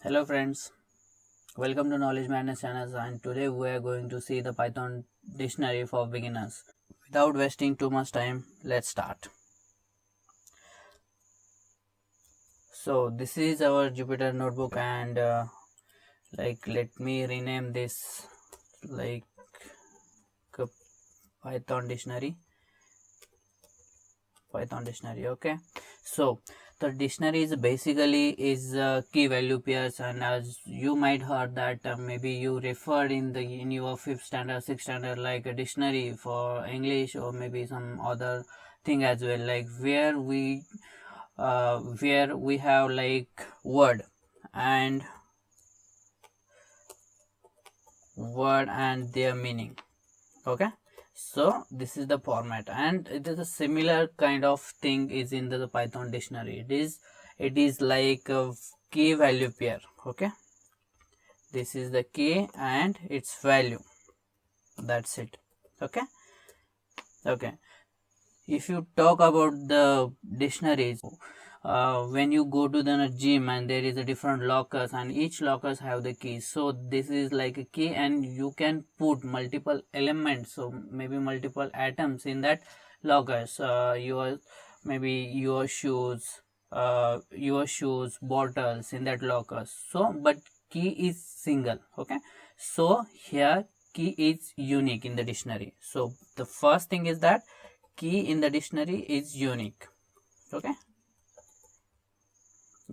Hello friends, welcome to Knowledge Madness channel, and today we are going to see the Python dictionary for beginners. Without wasting too much time, let's start. So this is our Jupyter notebook, and let me rename this like Python dictionary. Okay. So the dictionary is basically key value pairs, and as you might heard that maybe you referred in your 5th standard, 6th standard, like a dictionary for English or maybe some other thing as well, like where we have like word and their meaning. Okay, so this is the format, and it is a similar kind of thing is in the Python dictionary. It is like a key value pair. Okay, this is the key and its value, that's it. Okay, if you talk about the dictionaries, when you go to the gym and there is a different lockers and each lockers have the keys, so this is like a key and you can put multiple elements, so maybe multiple atoms in that lockers, your shoes, bottles in that lockers. So but key is single. Okay, so here key is unique in the dictionary. So the first thing is that key in the dictionary is unique. Okay,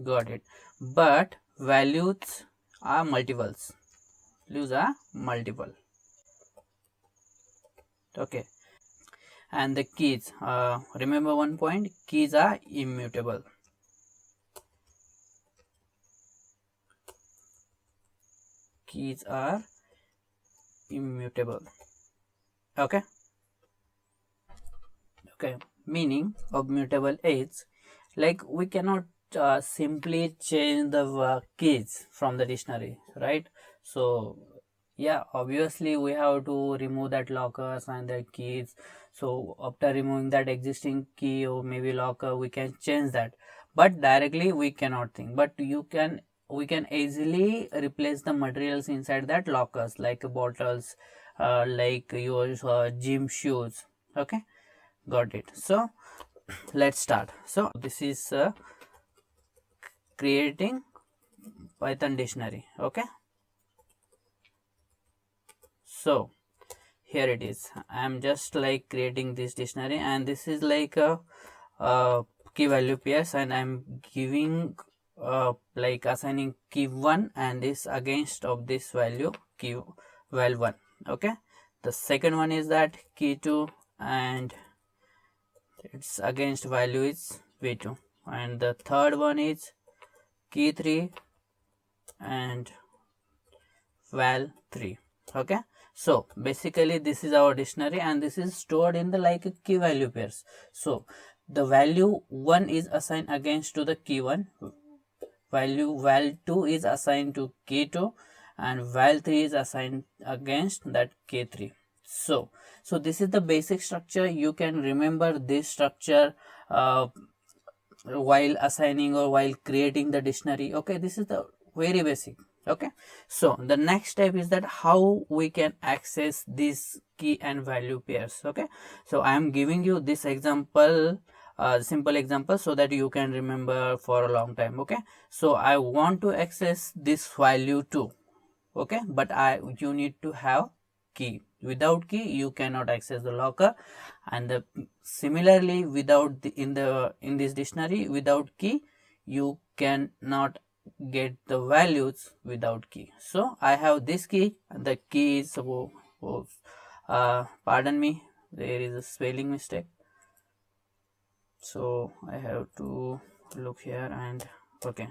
got it. But values are multiples. Values are multiple. Okay, and the keys, remember one point, keys are immutable. Keys are immutable. Okay, meaning of mutable is like we cannot simply change the keys from the dictionary, right? So yeah, obviously we have to remove that lockers and the keys. So after removing that existing key or maybe locker, we can change that, but directly we cannot think. But we can easily replace the materials inside that lockers, like bottles, like your gym shoes. Okay, got it. So let's start. So this is creating Python dictionary. Okay, so here it is. I am just like creating this dictionary, and this is like a key value pairs, and I'm giving like assigning key 1 and this against of this value key val 1. Okay, the second one is that key 2 and its against value is v2, and the third one is key 3 and val 3. Okay, so basically this is our dictionary, and this is stored in the like key value pairs. So the value 1 is assigned against to the key 1, value val 2 is assigned to key 2, and val 3 is assigned against that key 3. So this is the basic structure. You can remember this structure while assigning or while creating the dictionary. Okay, this is the very basic. Okay, so the next step is that how we can access this key and value pairs. Okay, so I am giving you this example, simple example, so that you can remember for a long time. Okay, so I want to access this value too. Okay, but you need to have key. Without key you cannot access the locker, and similarly without in this dictionary, without key you cannot get the values without key. So I have this key, and the key is pardon me, there is a spelling mistake, so I have to look here and okay,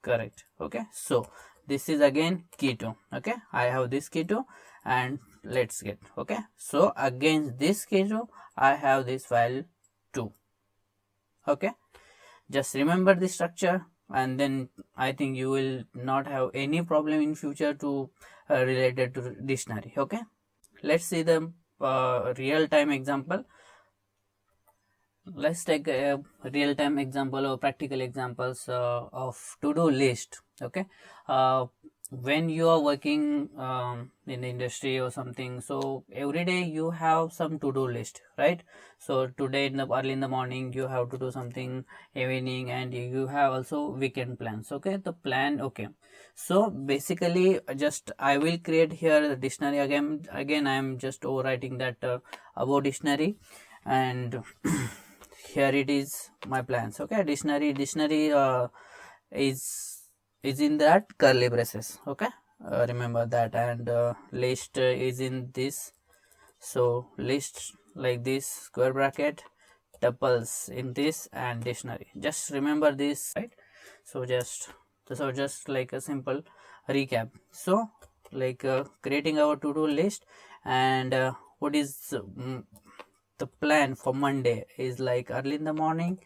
correct. Okay, so this is again key 2. Okay, I have this key 2, and let's get. Okay, so against this key 2 I have this value 2. Okay, just remember the structure, and then I think you will not have any problem in future to related to dictionary. Okay, let's see the real-time example. let's take a real-time example or practical examples of to-do list. Okay, when you are working in the industry or something, so every day you have some to-do list, right? So today in the early in the morning you have to do something, evening, and you have also weekend plans. Okay, the plan. Okay, so basically just I will create here the dictionary again. I am just overwriting that about dictionary, and here it is my plans. Okay, dictionary is in that curly braces. Okay, remember that, and list is in this. So list like this, square bracket, tuples in this, and dictionary. Just remember this, right? So just like a simple recap. So like creating our to-do list, and what is the plan for Monday is like early in the morning.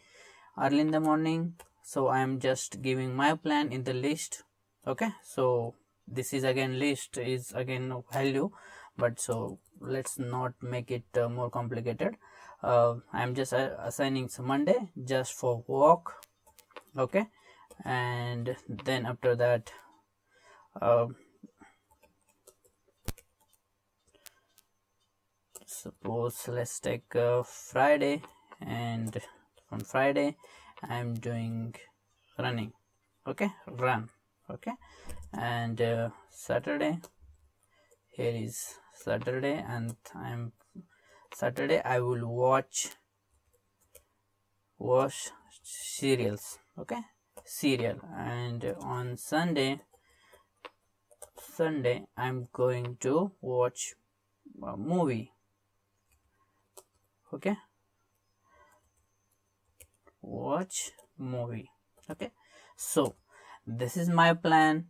So I am just giving my plan in the list. Okay, so this is again list is again value, but so let's not make it more complicated. I am just assigning some Monday just for walk. Okay, and then after that uh, suppose let's take Friday, and on Friday I'm doing running. Okay, run. Okay, and Saturday, here is Saturday, and I will watch serials. Okay, serial. And on Sunday I'm going to watch a movie. Okay, watch movie. Okay, so this is my plan,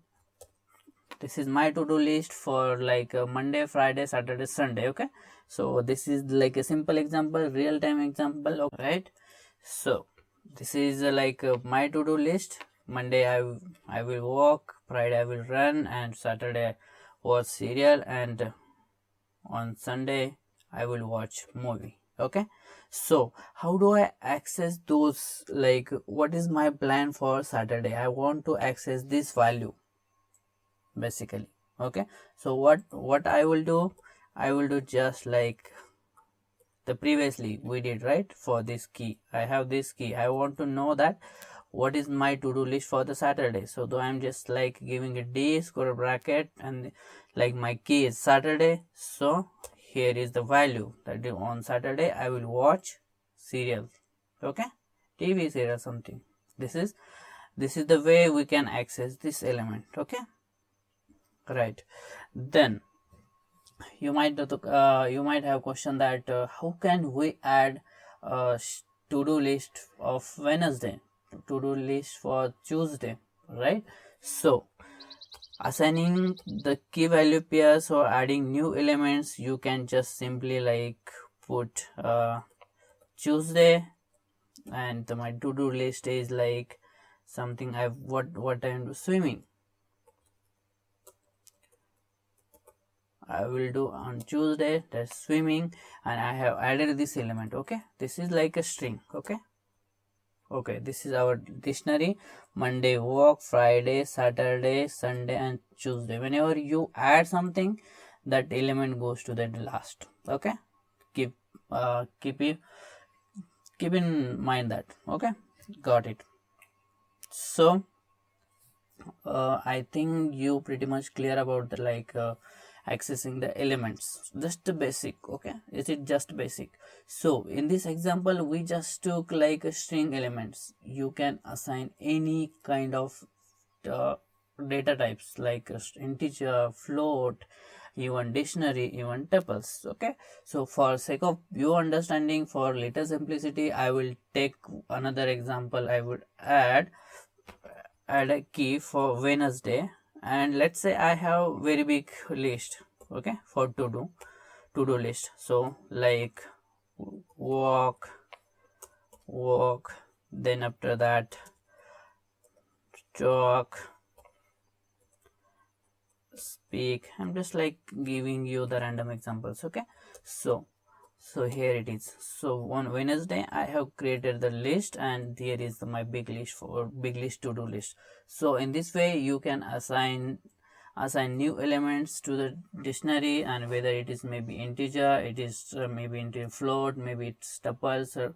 this is my to-do list for like Monday, Friday, Saturday, Sunday. Okay, so this is like a simple example, real-time example. Okay, right? So this is like my to-do list. Monday I will walk, Friday I will run, and Saturday watch serial, and on Sunday I will watch movie. Okay, so how do I access those? Like, what is my plan for Saturday? I want to access this value basically. Okay, so what I will do, I will do just like the previously we did, right? For this key, I have this key, I want to know that what is my to-do list for the Saturday. So though I'm just like giving a D square bracket, and like my key is Saturday, so here is the value that on Saturday I will watch serial. Okay, TV serial something. This is the way we can access this element. Okay, right. Then you might have question that how can we add a to-do list of Wednesday, to-do list for Tuesday, right? So assigning the key value pairs or adding new elements, you can just simply like put Tuesday, and my to-do list is like something I've what I'm swimming. I will do on Tuesday, that's swimming, and I have added this element. Okay, this is like a string. Okay, this is our dictionary. Monday walk, Friday, Saturday, Sunday, and Tuesday. Whenever you add something, that element goes to the last. Okay, keep keep in mind that. Okay, got it. So I think you pretty much clear about the like accessing the elements, just the basic. Okay, is it just basic? So in this example we just took like a string elements. You can assign any kind of uh, data types like integer, float, even dictionary, even tuples. Okay, so for sake of your understanding, for little simplicity, I will take another example. I would add a key for Wednesday, and let's say I have very big list. Okay, for to do list. So like walk, then after that talk, speak. I'm just like giving you the random examples. Okay, so So here it is. So on Wednesday I have created the list, and here is my big list to do list. So in this way you can assign new elements to the dictionary, and whether it is maybe integer, it is maybe into float, maybe it's tuples or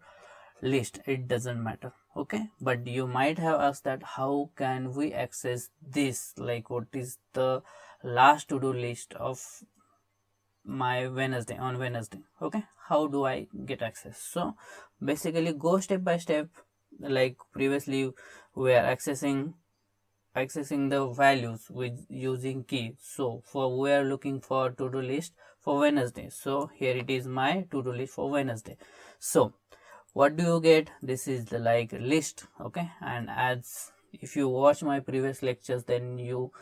list, it doesn't matter. Okay, but you might have asked that how can we access this, like what is the last to do list of my Wednesday on Wednesday. Okay, how do I get access? So basically go step by step. Like previously we are accessing the values with using key. So for we are looking for to-do list for Wednesday, so here it is my to-do list for Wednesday. So what do you get? This is the like list. Okay, and as if you watch my previous lectures, then you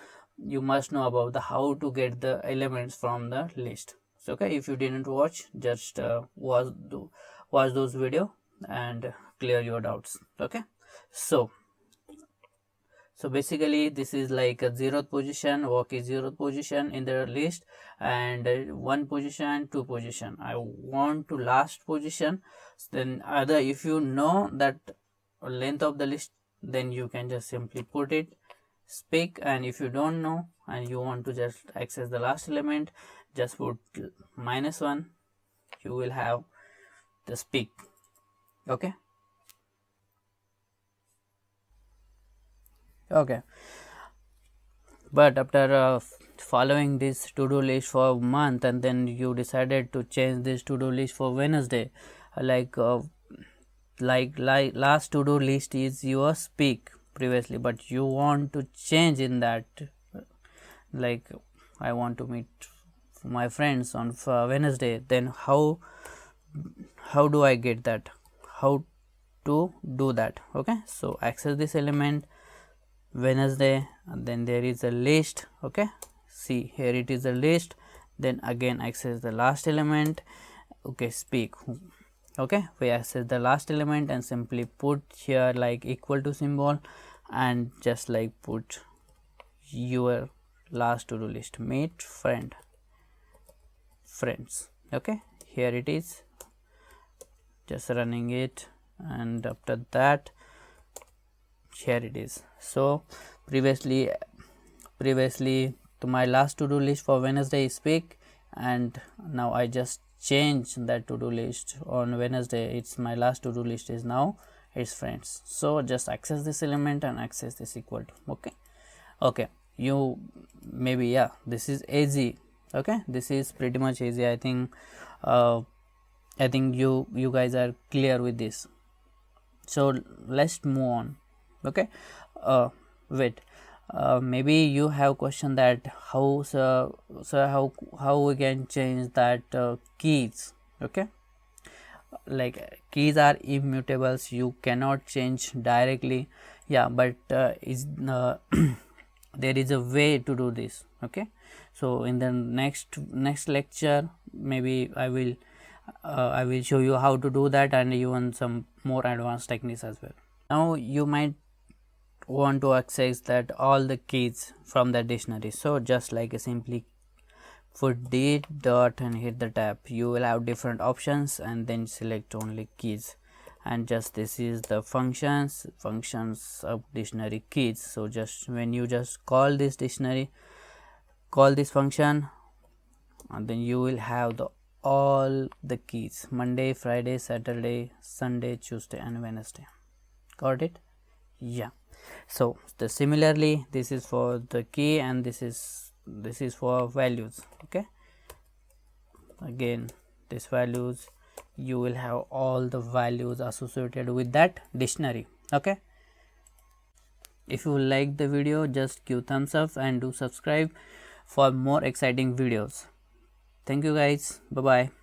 must know about the how to get the elements from the list. So okay, if you didn't watch, just watch those video and clear your doubts. Okay, so basically this is like a 0th position, work is 0th position in the list, and 1 position, 2 position. I want to last position. Then either if you know that length of the list, then you can just simply put it speak, and if you don't know and you want to just access the last element, just put -1. You will have the speak. Okay. But after following this to-do list for a month, and then you decided to change this to-do list for Wednesday, like last to-do list is your speak previously, but you want to change in that, like I want to meet my friends on Wednesday, then how do I get that, how to do that? Okay, so access this element Wednesday, and then there is a list. Okay, see here it is a list, then again access the last element. Okay, speak. Okay, we access the last element and simply put here like equal to symbol, and just like put your last to do list, meet friends. Okay, here it is, just running it, and after that here it is. So previously to my last to do list for Wednesday is speak, and now I just change that to do list on Wednesday. It's my last to do list is now it's friends. So just access this element and access this equal to. Okay, you maybe, yeah, this is easy. Okay, this is pretty much easy. I think you guys are clear with this. So let's move on. Okay, wait, maybe you have question that how how we can change that keys. Okay, like keys are immutables, you cannot change directly. Yeah, but is there is a way to do this. Okay, so in the next lecture maybe I will show you how to do that, and even some more advanced techniques as well. Now you might want to access that all the keys from the dictionary, so just like a simply put delete dot and hit the tab. You will have different options, and then select only keys, and just this is the functions of dictionary keys. So just when you just call this dictionary, call this function, and then you will have the all the keys: Monday, Friday, Saturday, Sunday, Tuesday and Wednesday. Got it? Yeah. So similarly this is for the key, and this is for values. Okay, again this values, you will have all the values associated with that dictionary. Okay, if you like the video, just give thumbs up and do subscribe for more exciting videos. Thank you guys, bye bye.